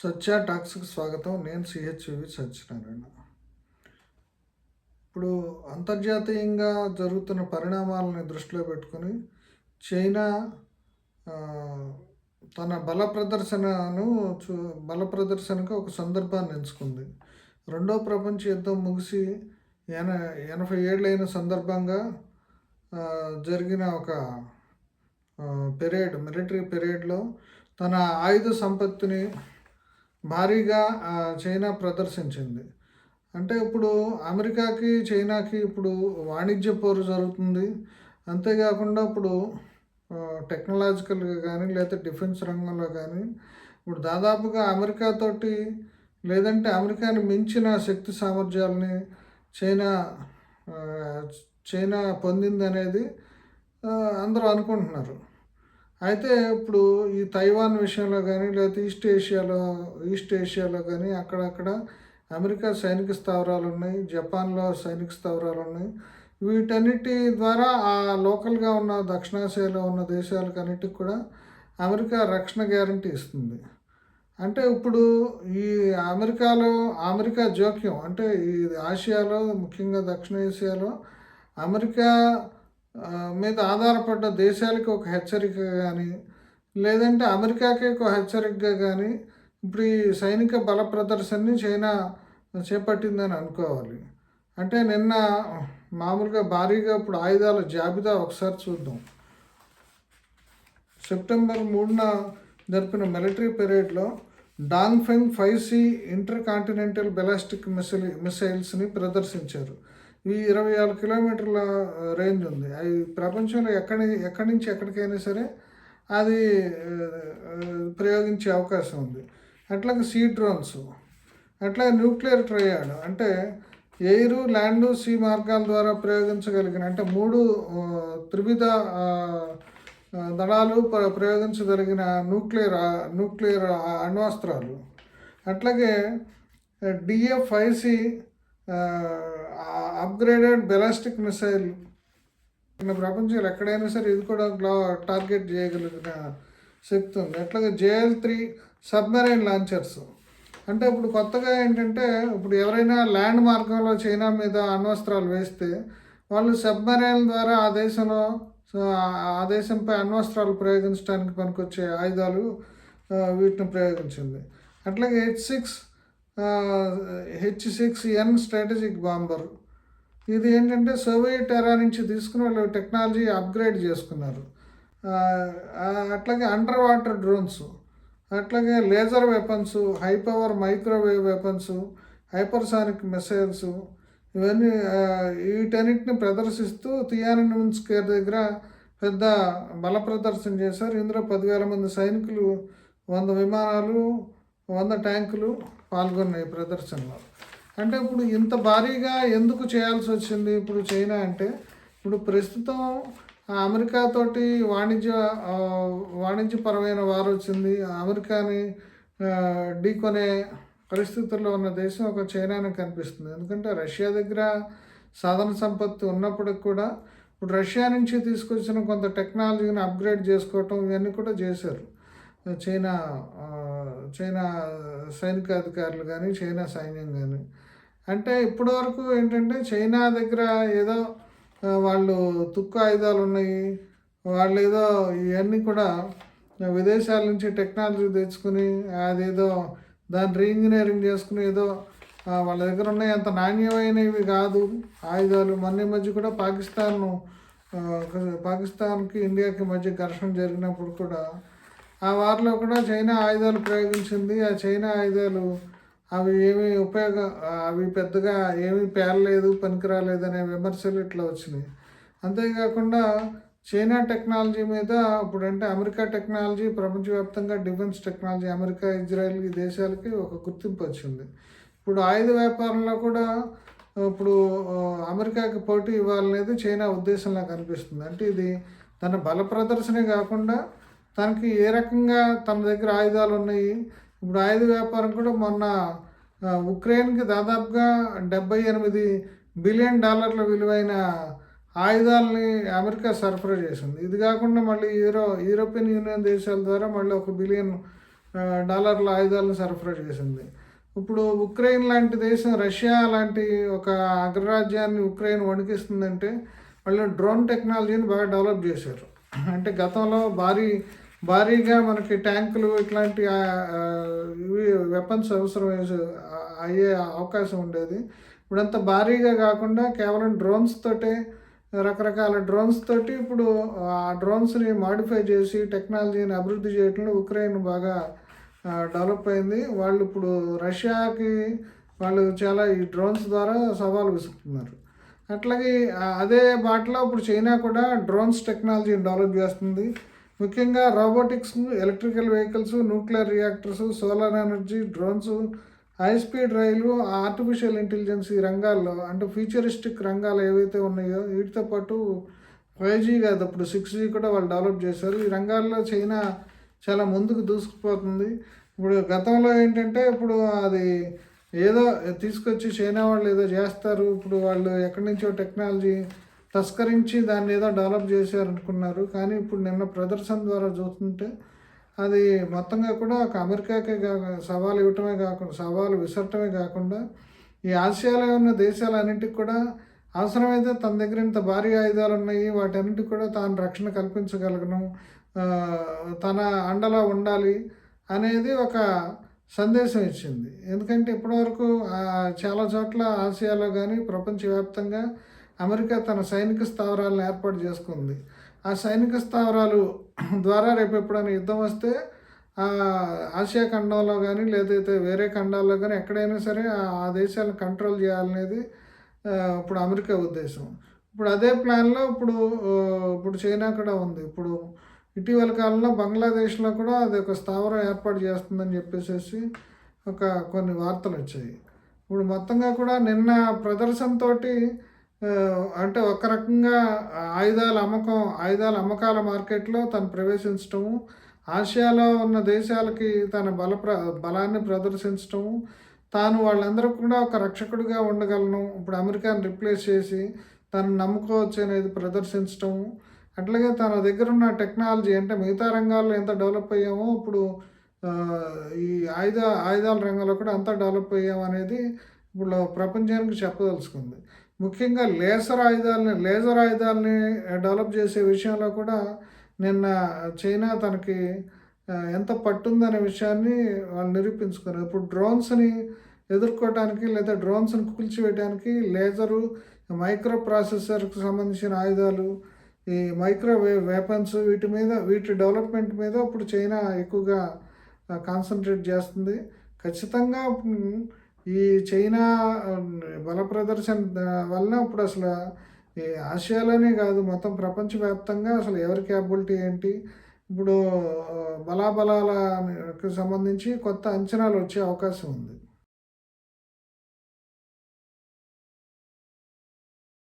సత్య టాక్స్కి స్వాగతం. నేను సిహెచ్వి సత్యనారాయణ. ఇప్పుడు అంతర్జాతీయంగా జరుగుతున్న పరిణామాలని దృష్టిలో పెట్టుకొని చైనా ఆ, తన బల ప్రదర్శనకు ఒక సందర్భాన్ని ఎంచుకుంది. రెండో ప్రపంచ యుద్ధం ముగిసి 80 ఏళ్ళైన సందర్భంగా జరిగిన ఒక మిలిటరీ పెరేడ్లో తన ఆయుధ సంపత్తిని భారీగా చైనా ప్రదర్శించింది. అంటే ఇప్పుడు అమెరికాకి చైనాకి ఇప్పుడు వాణిజ్య పోరు జరుగుతుంది. అంతేకాకుండా ఇప్పుడు టెక్నాలజికల్గా కానీ లేకపోతే డిఫెన్స్ రంగంలో కానీ ఇప్పుడు దాదాపుగా అమెరికాతోటి లేదంటే అమెరికాని మించిన శక్తి సామర్థ్యాలని చైనా చైనా పొందింది అనేది అందరూ అనుకుంటున్నారు. అయితే ఇప్పుడు ఈ తైవాన్ విషయంలో కానీ లేకపోతే ఈస్ట్ ఏషియాలో కానీ అక్కడక్కడ అమెరికా సైనిక స్థావరాలు ఉన్నాయి, జపాన్లో సైనిక స్థావరాలు ఉన్నాయి. వీటన్నిటి ద్వారా ఆ లోకల్గా ఉన్న దక్షిణాసియాలో ఉన్న దేశాలకన్నిటికి కూడా అమెరికా రక్షణ గ్యారంటీ ఇస్తుంది. అంటే ఇప్పుడు ఈ అమెరికా జోక్యం అంటే ఈ ఆసియాలో ముఖ్యంగా దక్షిణ ఏషియాలో అమెరికా మీద ఆధారపడ్డ దేశాలకి ఒక హెచ్చరిక కానీ లేదంటే అమెరికాకి ఒక హెచ్చరికగా కానీ ఇప్పుడు ఈ సైనిక బల ప్రదర్శనని చైనా చేపట్టిందని అనుకోవాలి. అంటే నిన్న మామూలుగా భారీగా ఇప్పుడు ఆయుధాల జాబితా ఒకసారి చూద్దాం. సెప్టెంబర్ 3న జరిపిన మిలిటరీ పెరేడ్లో Dongfeng 5C intercontinental ballistic మిసైల్స్ని ప్రదర్శించారు. ఈ 26 కిలోమీటర్ల రేంజ్ ఉంది. అవి ప్రపంచంలో ఎక్కడి నుంచి ఎక్కడికైనా సరే అది ప్రయోగించే అవకాశం ఉంది. అట్లాగే సీ డ్రోన్స్, అట్లాగే న్యూక్లియర్ ట్రయాడ్ అంటే ఎయిర్, ల్యాండ్, సీ మార్గాల ద్వారా ప్రయోగించగలిగిన అంటే 3 త్రివిధ దళాలు ప్రయోగించగలిగిన న్యూక్లియర్ అణ్వాస్త్రాలు. అట్లాగే DF-5C అప్గ్రేడెడ్ బెలాస్టిక్ మిసైల్ ప్రపంచంలో ఎక్కడైనా సరే ఇది కూడా టార్గెట్ చేయగలిగిన శక్తి ఉంది. అట్లాగే JL-3 సబ్మెరైన్ లాంచర్స్. అంటే ఇప్పుడు కొత్తగా ఏంటంటే ఇప్పుడు ఎవరైనా ల్యాండ్ మార్గంలో చైనా మీద అణ్వస్త్రాలు వేస్తే వాళ్ళు సబ్మెరైన్ ద్వారా ఆ దేశంపై అణ్వస్త్రాలు ప్రయోగించడానికి పనికొచ్చే ఆయుధాలు వీటిని ప్రయోగించింది. అట్లాగే H6N స్ట్రాటజిక్ బాంబర్. ఇది ఏంటంటే సోవియట్ ఎరా నుంచి తీసుకుని వాళ్ళు టెక్నాలజీ అప్గ్రేడ్ చేసుకున్నారు. అట్లాగే అండర్ వాటర్ డ్రోన్స్, అట్లాగే laser weapons, high power microwave weapons, hypersonic missiles, ఇవన్నీ వీటన్నిటిని ప్రదర్శిస్తూ తియానన్మెన్ స్క్వేర్ దగ్గర పెద్ద బల ప్రదర్శన చేశారు. ఇందులో 10,000 మంది సైనికులు, 100 విమానాలు, 100 ట్యాంకులు పాల్గొన్నాయి ప్రదర్శనలో. అంటే ఇప్పుడు ఇంత భారీగా ఎందుకు చేయాల్సి వచ్చింది ఇప్పుడు చైనా అంటే ఇప్పుడు ప్రస్తుతం అమెరికాతోటి వాణిజ్యపరమైన వారు వచ్చింది. అమెరికాని ఢీకొనే పరిస్థితుల్లో ఉన్న దేశం ఒక చైనానే కనిపిస్తుంది. ఎందుకంటే రష్యా దగ్గర సాధన సంపత్తి ఉన్నప్పటికి కూడా ఇప్పుడు రష్యా నుంచి తీసుకొచ్చిన కొంత టెక్నాలజీని అప్గ్రేడ్ చేసుకోవటం ఇవన్నీ కూడా చేశారు చైనా సైనికాధికారులు కానీ చైనా సైన్యం కానీ. అంటే ఇప్పటి వరకు ఏంటంటే చైనా దగ్గర ఏదో వాళ్ళు తుక్కు ఆయుధాలు ఉన్నాయి, వాళ్ళు ఏదో ఇవన్నీ కూడా విదేశాల నుంచి టెక్నాలజీ తెచ్చుకుని అదేదో దాన్ని రీఇంజనీరింగ్ చేసుకుని ఏదో వాళ్ళ దగ్గర ఉన్నాయి, అంత నాణ్యమైనవి కాదు ఆయుధాలు. మొన్న మధ్య కూడా పాకిస్తాన్కి ఇండియాకి మధ్య ఘర్షణ జరిగినప్పుడు కూడా ఆ వారిలో కూడా చైనా ఆయుధాలు ప్రయోగించింది. ఆ చైనా ఆయుధాలు అవి పెద్దగా ఏమీ పేరలేదు, పనికిరాలేదు అనే విమర్శలు ఇట్లా వచ్చినాయి. అంతేకాకుండా చైనా టెక్నాలజీ మీద ఇప్పుడంటే అమెరికా టెక్నాలజీ ప్రపంచవ్యాప్తంగా డిఫెన్స్ టెక్నాలజీ అమెరికా, ఇజ్రాయెల్ ఈ దేశాలకి ఒక గుర్తింపు వచ్చింది. ఇప్పుడు ఆయుధ వ్యాపారంలో కూడా ఇప్పుడు అమెరికాకి పోటీ ఇవ్వాలనేది చైనా ఉద్దేశంలా కనిపిస్తుంది. అంటే ఇది తన బల ప్రదర్శనే కాకుండా తనకి ఏ రకంగా తన దగ్గర ఆయుధాలు ఉన్నాయి. ఇప్పుడు ఆయుధ వ్యాపారం కూడా మొన్న ఉక్రెయిన్కి దాదాపుగా $78 బిలియన్ విలువైన ఆయుధాలని అమెరికా సరఫరా చేసింది. ఇది కాకుండా మళ్ళీ యూరోపియన్ యూనియన్ దేశాల ద్వారా మళ్ళీ $1 బిలియన్ డాలర్ల ఆయుధాలను సరఫరా చేసింది. ఇప్పుడు ఉక్రెయిన్ లాంటి దేశం, రష్యా లాంటి ఒక అగ్రరాజ్యాన్ని ఉక్రెయిన్ వణికిస్తుందంటే వాళ్ళు డ్రోన్ టెక్నాలజీని బాగా డెవలప్ చేశారు. అంటే గతంలో భారీగా మనకి ట్యాంకులు ఇట్లాంటి ఇవి వెపన్స్ అవసరం అయ్యే అవకాశం ఉండేది. ఇప్పుడంత భారీగా కాకుండా కేవలం డ్రోన్స్ తోటే, రకరకాల డ్రోన్స్ తోటి ఇప్పుడు ఆ డ్రోన్స్ని మాడిఫై చేసి టెక్నాలజీని అభివృద్ధి చేయడంలో ఉక్రెయిన్ బాగా డెవలప్ అయింది. వాళ్ళు ఇప్పుడు రష్యాకి వాళ్ళు చాలా ఈ డ్రోన్స్ ద్వారా సవాలు విసురుతున్నారు. అట్లాగే అదే బాటలో ఇప్పుడు చైనా కూడా డ్రోన్స్ టెక్నాలజీని డెవలప్ చేస్తుంది. ముఖ్యంగా robotics, electrical vehicles, nuclear reactors, solar energy, drones, high speed rail, artificial intelligence ఈ రంగాల్లో, అంటే ఫ్యూచరిస్టిక్ రంగాలు ఏవైతే ఉన్నాయో వీటితో పాటు 5G కాదు, ఇప్పుడు 6G కూడా వాళ్ళు డెవలప్ చేశారు. ఈ రంగాల్లో చైనా చాలా ముందుకు దూసుకుపోతుంది. ఇప్పుడు గతంలో ఏంటంటే ఇప్పుడు అది ఏదో తీసుకొచ్చి చైనా వాళ్ళు ఏదో చేస్తారు, ఇప్పుడు వాళ్ళు ఎక్కడి నుంచో టెక్నాలజీ తస్కరించి దాన్ని ఏదో డెవలప్ చేశారనుకున్నారు. కానీ ఇప్పుడు నిన్న ప్రదర్శన ద్వారా చూస్తుంటే అది మొత్తంగా కూడా ఒక అమెరికాకే సవాలు ఇవ్వటమే కాకుండా, సవాలు విసరటమే కాకుండా ఈ ఆసియాలో ఉన్న దేశాలన్నింటికి కూడా అవసరమైతే తన దగ్గర ఇంత భారీ ఆయుధాలు ఉన్నాయి, వాటన్నిటికి కూడా తాను రక్షణ కల్పించగలను, తన అండలా ఉండాలి అనేది ఒక సందేశం ఇచ్చింది. ఎందుకంటే ఇప్పటివరకు చాలా చోట్ల ఆసియాలో కానీ ప్రపంచవ్యాప్తంగా అమెరికా తన సైనిక స్థావరాలను ఏర్పాటు చేసుకుంది. ఆ సైనిక స్థావరాలు ద్వారా రేపు ఎప్పుడైనా యుద్ధం వస్తే ఆసియా ఖండంలో కానీ లేదైతే వేరే ఖండాల్లో కానీ ఎక్కడైనా సరే ఆ దేశాలను కంట్రోల్ చేయాలనేది ఇప్పుడు అమెరికా ఉద్దేశం. ఇప్పుడు అదే ప్లాన్లో ఇప్పుడు చైనా కూడా ఉంది. ఇప్పుడు ఇటీవల కాలంలో బంగ్లాదేశ్లో కూడా అది ఒక స్థావరం ఏర్పాటు చేస్తుందని చెప్పేసి కొన్ని వార్తలు వచ్చాయి. ఇప్పుడు మొత్తంగా కూడా నిన్న ప్రదర్శనతో అంటే ఒక రకంగా ఆయుధాల అమ్మకాల మార్కెట్లో తను ప్రవేశించటము, ఆసియాలో ఉన్న దేశాలకి తన బలాన్ని ప్రదర్శించటము, తాను వాళ్ళందరూ కూడా ఒక రక్షకుడిగా ఉండగలను, ఇప్పుడు అమెరికాని రిప్లేస్ చేసి తను నమ్ముకోవచ్చు అనేది ప్రదర్శించటము, అట్లాగే తన దగ్గర ఉన్న టెక్నాలజీ, అంటే మిగతా రంగాల్లో ఎంత డెవలప్ అయ్యామో ఇప్పుడు ఈ ఆయుధాల రంగంలో కూడా అంతా డెవలప్ అయ్యాం అనేది ఇప్పుడు ప్రపంచానికి చెప్పదలుచుకుంది. ముఖ్యంగా లేజర్ ఆయుధాలని డెవలప్ చేసే విషయంలో కూడా నిన్న చైనా తనకి ఎంత పట్టుందనే విషయాన్ని వాళ్ళు నిరూపించుకున్నారు. ఇప్పుడు డ్రోన్స్ని ఎదుర్కోవటానికి లేదా డ్రోన్స్ని కూల్చివేయడానికి లేజరు, మైక్రో ప్రాసెసర్కి సంబంధించిన ఆయుధాలు, ఈ మైక్రోవేవ్ వెపన్స్, వీటి డెవలప్మెంట్ మీద ఇప్పుడు చైనా ఎక్కువగా కాన్సన్ట్రేట్ చేస్తుంది. ఖచ్చితంగా ఈ చైనా బల ప్రదర్శన వల్ల ఇప్పుడు అసలు ఈ ఆసియాలోనే కాదు మొత్తం ప్రపంచవ్యాప్తంగా అసలు ఎవరి క్యాపబిలిటీ ఏంటి, ఇప్పుడు బలాబలాలకు సంబంధించి కొత్త అంచనాలు వచ్చే అవకాశం ఉంది.